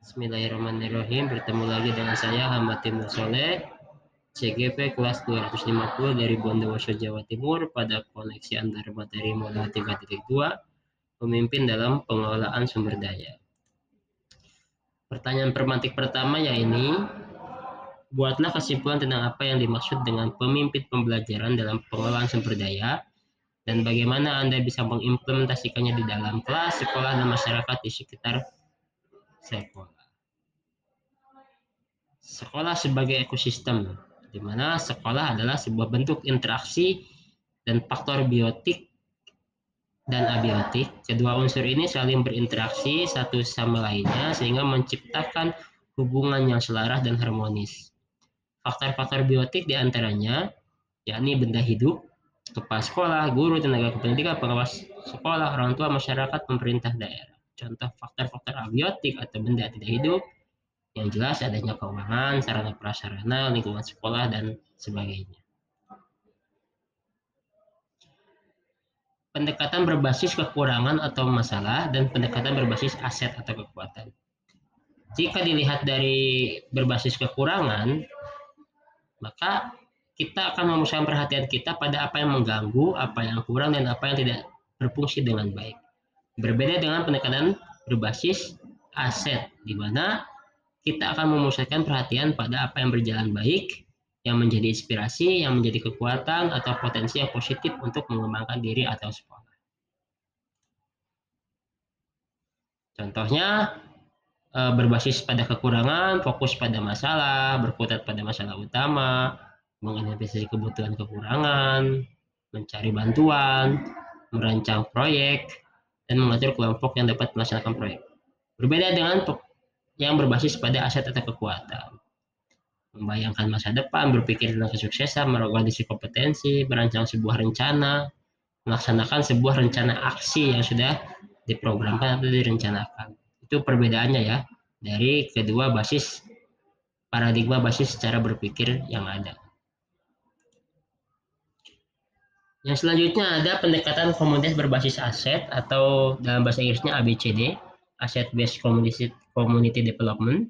Bismillahirrahmanirrahim. Bertemu lagi dengan saya Ahmad Timur Soleh, CGP kelas 250 dari Bondowoso, Jawa Timur pada koneksi antar materi modul 3.2, pemimpin dalam pengelolaan sumber daya. Pertanyaan permatik pertama yaitu, buatlah kesimpulan tentang apa yang dimaksud dengan pemimpin pembelajaran dalam pengelolaan sumber daya dan bagaimana Anda bisa mengimplementasikannya di dalam kelas, sekolah, dan masyarakat di sekitar sekolah. Sekolah sebagai ekosistem, di mana sekolah adalah sebuah bentuk interaksi dan faktor biotik dan abiotik. Kedua unsur ini saling berinteraksi satu sama lainnya sehingga menciptakan hubungan yang selaras dan harmonis. Faktor-faktor biotik diantaranya yakni benda hidup, kepala sekolah, guru, tenaga kependidikan, pengawas sekolah, orang tua, masyarakat, pemerintah daerah. Contoh faktor-faktor abiotik atau benda tidak hidup yang jelas adanya keuangan, sarana prasarana, lingkungan sekolah, dan sebagainya. Pendekatan berbasis kekurangan atau masalah dan pendekatan berbasis aset atau kekuatan. Jika dilihat dari berbasis kekurangan, maka kita akan memusatkan perhatian kita pada apa yang mengganggu, apa yang kurang, dan apa yang tidak berfungsi dengan baik. Berbeda dengan pendekatan berbasis aset, di mana kita akan memusatkan perhatian pada apa yang berjalan baik, yang menjadi inspirasi, yang menjadi kekuatan atau potensi yang positif untuk mengembangkan diri atau sekolah. Contohnya, berbasis pada kekurangan, fokus pada masalah, berkutat pada masalah utama, mengidentifikasi kebutuhan kekurangan, mencari bantuan, merancang proyek, dan mengatur kelompok yang dapat melaksanakan proyek. Berbeda dengan yang berbasis pada aset atau kekuatan, membayangkan masa depan, berpikir tentang kesuksesan, mengorganisasi kompetensi, merancang sebuah rencana, melaksanakan sebuah rencana aksi yang sudah diprogramkan atau direncanakan. Itu perbedaannya ya dari kedua basis paradigma basis cara berpikir yang ada. Yang selanjutnya ada pendekatan komunitas berbasis aset atau dalam bahasa Inggrisnya ABCD, Asset Based Community Development.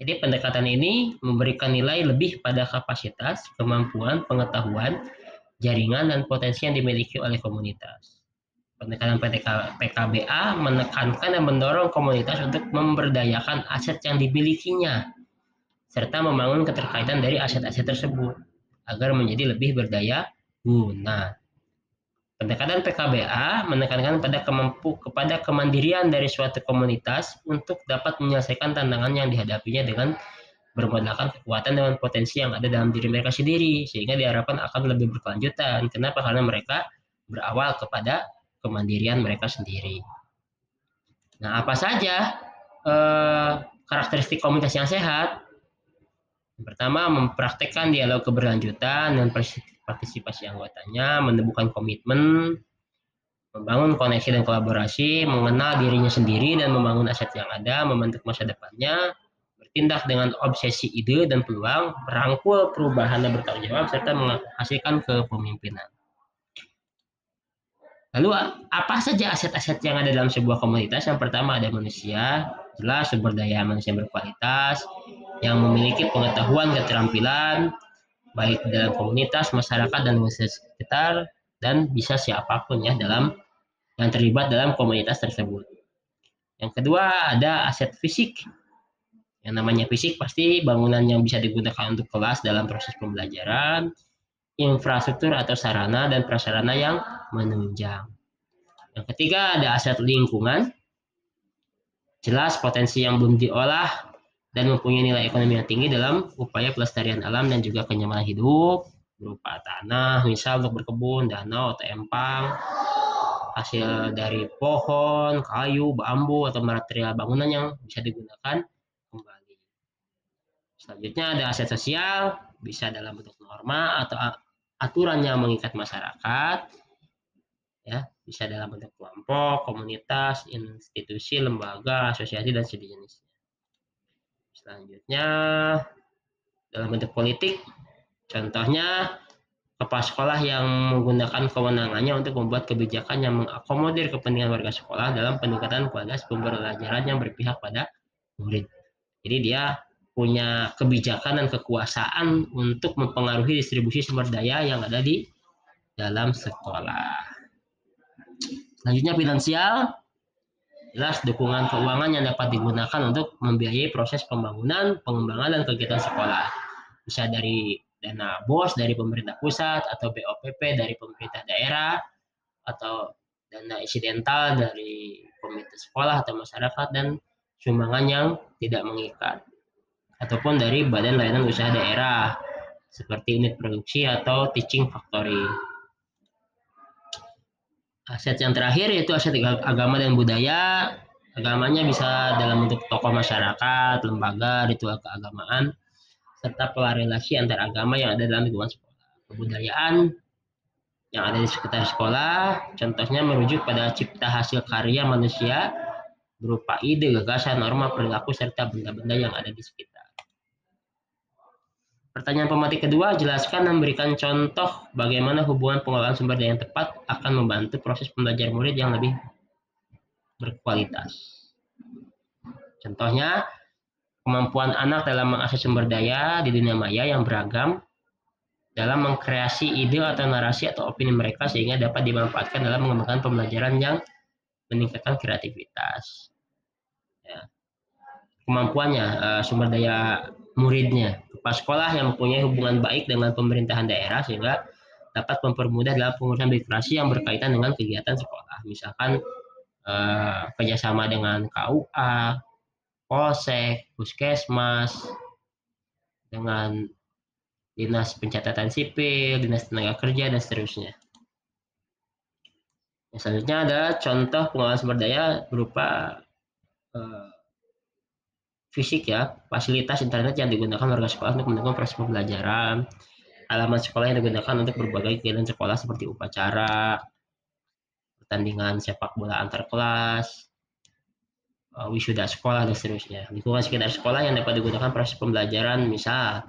Jadi pendekatan ini memberikan nilai lebih pada kapasitas, kemampuan, pengetahuan, jaringan, dan potensi yang dimiliki oleh komunitas. Pendekatan PKBA menekankan dan mendorong komunitas untuk memberdayakan aset yang dimilikinya, serta membangun keterkaitan dari aset-aset tersebut agar menjadi lebih berdaya guna. Pendekatan PKBA menekankan kepada kemandirian dari suatu komunitas untuk dapat menyelesaikan tantangan yang dihadapinya dengan bermodalkan kekuatan dan potensi yang ada dalam diri mereka sendiri, sehingga diharapkan akan lebih berkelanjutan. Kenapa? Karena mereka berawal kepada kemandirian mereka sendiri. Nah, apa saja karakteristik komunitas yang sehat? Yang pertama, mempraktekkan dialog keberlanjutan dan partisipasi anggotanya, menemukan komitmen, membangun koneksi dan kolaborasi, mengenal dirinya sendiri dan membangun aset yang ada, membentuk masa depannya, bertindak dengan obsesi ide dan peluang, merangkul perubahan dan bertanggung jawab, serta menghasilkan kepemimpinan. Lalu apa saja aset-aset yang ada dalam sebuah komunitas? Yang pertama ada manusia, jelas sumber daya manusia berkualitas, yang memiliki pengetahuan, keterampilan, baik dalam komunitas, masyarakat, dan masyarakat sekitar, dan bisa siapapun ya dalam yang terlibat dalam komunitas tersebut. Yang kedua ada aset fisik. Yang namanya fisik pasti bangunan yang bisa digunakan untuk kelas dalam proses pembelajaran, infrastruktur atau sarana dan prasarana yang menunjang. Yang ketiga ada aset lingkungan. Jelas potensi yang belum diolah dan mempunyai nilai ekonomi yang tinggi dalam upaya pelestarian alam dan juga kenyamanan hidup, berupa tanah, misal untuk berkebun, danau atau empang, hasil dari pohon, kayu, bambu, atau material bangunan yang bisa digunakan kembali. Selanjutnya ada aset sosial, bisa dalam bentuk norma atau aturan yang mengikat masyarakat, ya, bisa dalam bentuk kelompok, komunitas, institusi, lembaga, asosiasi, dan sejenisnya. Selanjutnya dalam bentuk politik, contohnya kepala sekolah yang menggunakan kewenangannya untuk membuat kebijakan yang mengakomodir kepentingan warga sekolah dalam peningkatan kualitas pembelajaran yang berpihak pada murid. Jadi dia punya kebijakan dan kekuasaan untuk mempengaruhi distribusi sumber daya yang ada di dalam sekolah. Selanjutnya finansial, jelas dukungan keuangan yang dapat digunakan untuk membiayai proses pembangunan, pengembangan, dan kegiatan sekolah. Bisa dari dana BOS dari pemerintah pusat, atau BOPP dari pemerintah daerah, atau dana insidental dari komite sekolah atau masyarakat, dan sumbangan yang tidak mengikat, ataupun dari badan layanan usaha daerah seperti unit produksi atau teaching factory. Aset yang terakhir yaitu aset agama dan budaya. Agamanya bisa dalam bentuk tokoh masyarakat, lembaga, ritual keagamaan, serta pola relasi antar agama yang ada dalam lingkungan sekolah. Kebudayaan yang ada di sekitar sekolah, contohnya merujuk pada cipta hasil karya manusia berupa ide, gagasan, norma, perilaku, serta benda-benda yang ada di sekitar. Pertanyaan pematik kedua, jelaskan dan memberikan contoh bagaimana hubungan pengelolaan sumber daya yang tepat akan membantu proses pembelajaran murid yang lebih berkualitas. Contohnya, kemampuan anak dalam mengakses sumber daya di dunia maya yang beragam dalam mengkreasi ide atau narasi atau opini mereka sehingga dapat dimanfaatkan dalam mengembangkan pembelajaran yang meningkatkan kreativitas. Ya. Kemampuannya, sumber daya muridnya, kepala sekolah yang mempunyai hubungan baik dengan pemerintahan daerah sehingga dapat mempermudah dalam pengurusan birokrasi yang berkaitan dengan kegiatan sekolah. Misalkan kerjasama dengan KUA, Polsek, Puskesmas, dengan Dinas Pencatatan Sipil, Dinas Tenaga Kerja, dan seterusnya. Yang selanjutnya ada contoh pengelolaan sumber daya berupa fisik ya, fasilitas internet yang digunakan warga sekolah untuk mendukung proses pembelajaran, halaman sekolah yang digunakan untuk berbagai kegiatan sekolah seperti upacara, pertandingan sepak bola antar kelas, wisuda sekolah, dan seterusnya. Lingkungan sekitar sekolah yang dapat digunakan proses pembelajaran, misal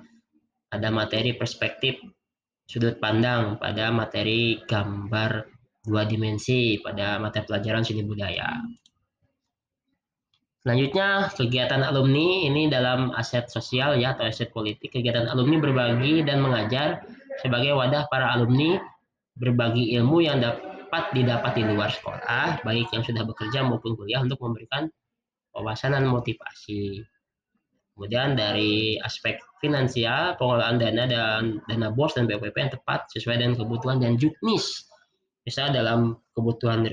ada materi perspektif sudut pandang pada materi gambar dua dimensi pada mata pelajaran seni budaya. Selanjutnya, kegiatan alumni ini dalam aset sosial ya atau aset politik. Kegiatan alumni berbagi dan mengajar sebagai wadah para alumni berbagi ilmu yang dapat didapat di luar sekolah, baik yang sudah bekerja maupun kuliah untuk memberikan wawasan dan motivasi. Kemudian dari aspek finansial, pengelolaan dana dan dana BOS dan BOPP yang tepat sesuai dengan kebutuhan dan juknis. Misalnya dalam kebutuhan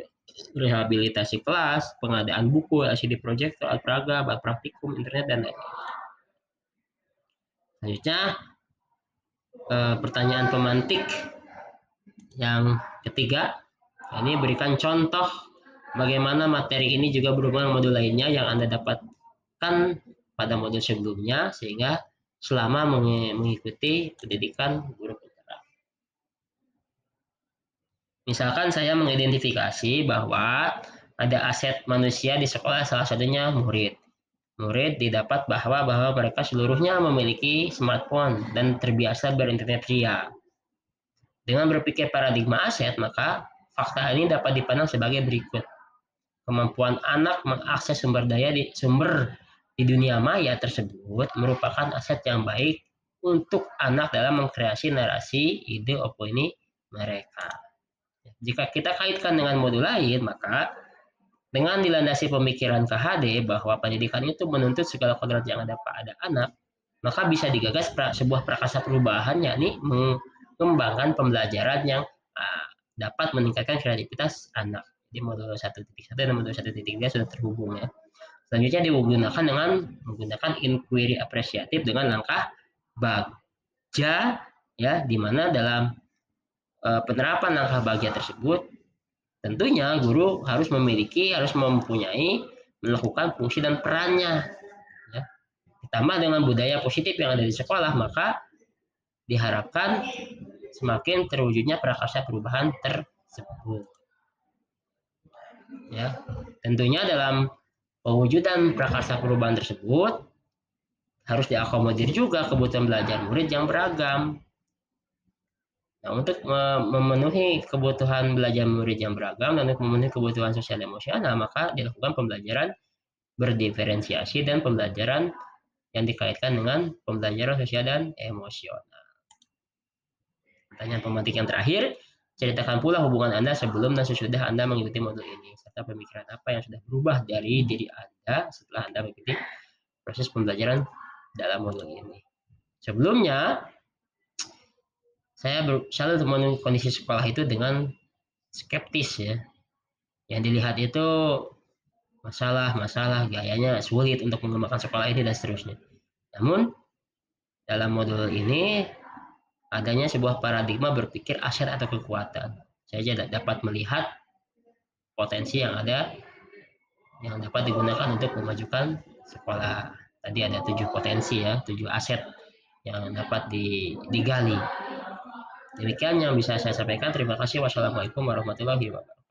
rehabilitasi kelas, pengadaan buku, LCD projector, alat peraga, alat praktikum, internet, dan lain-lain. Selanjutnya, pertanyaan pemantik yang ketiga, ini berikan contoh bagaimana materi ini juga berhubungan dengan modul lainnya yang Anda dapatkan pada modul sebelumnya, sehingga selama mengikuti pendidikan guru penggerak. Misalkan saya mengidentifikasi bahwa ada aset manusia di sekolah, salah satunya murid. Murid didapat bahwa mereka seluruhnya memiliki smartphone dan terbiasa berinternet pria. Dengan berpikir paradigma aset, maka fakta ini dapat dipandang sebagai berikut. Kemampuan anak mengakses sumber daya di dunia maya tersebut merupakan aset yang baik untuk anak dalam mengkreasi narasi, ide, opini mereka. Jika kita kaitkan dengan modul lain, maka dengan dilandasi pemikiran KHD bahwa pendidikan itu menuntut segala kodrat yang ada pada anak, maka bisa digagas sebuah prakarsa perubahan, yakni mengembangkan pembelajaran yang dapat meningkatkan kreativitas anak. Jadi modul 1.1 dan modul 1.3 sudah terhubung ya. Selanjutnya digunakan dengan menggunakan inquiry apresiatif dengan langkah bagja ya, di mana dalam penerapan langkah bagja tersebut tentunya guru harus mempunyai melakukan fungsi dan perannya ya. Ditambah dengan budaya positif yang ada di sekolah, maka diharapkan semakin terwujudnya prakarsa perubahan tersebut ya. Tentunya dalam pewujudan prakarsa perubahan tersebut harus diakomodir juga kebutuhan belajar murid yang beragam. Nah, untuk memenuhi kebutuhan belajar murid yang beragam dan untuk memenuhi kebutuhan sosial emosional, maka dilakukan pembelajaran berdiferensiasi, dan pembelajaran yang dikaitkan dengan pembelajaran sosial dan emosional. Pertanyaan pemantik yang terakhir, ceritakan pula hubungan Anda sebelum dan sesudah Anda mengikuti modul ini, serta pemikiran apa yang sudah berubah dari diri Anda setelah Anda mengikuti proses pembelajaran dalam modul ini. Sebelumnya, saya selalu menemui kondisi sekolah itu dengan skeptis ya. Yang dilihat itu masalah gayanya sulit untuk mengembangkan sekolah ini dan seterusnya. Namun dalam modul ini adanya sebuah paradigma berpikir aset atau kekuatan. Saya dapat melihat potensi yang ada yang dapat digunakan untuk memajukan sekolah. Tadi ada 7 potensi ya, 7 aset yang dapat digali. Demikian yang bisa saya sampaikan. Terima kasih. Wassalamualaikum warahmatullahi wabarakatuh.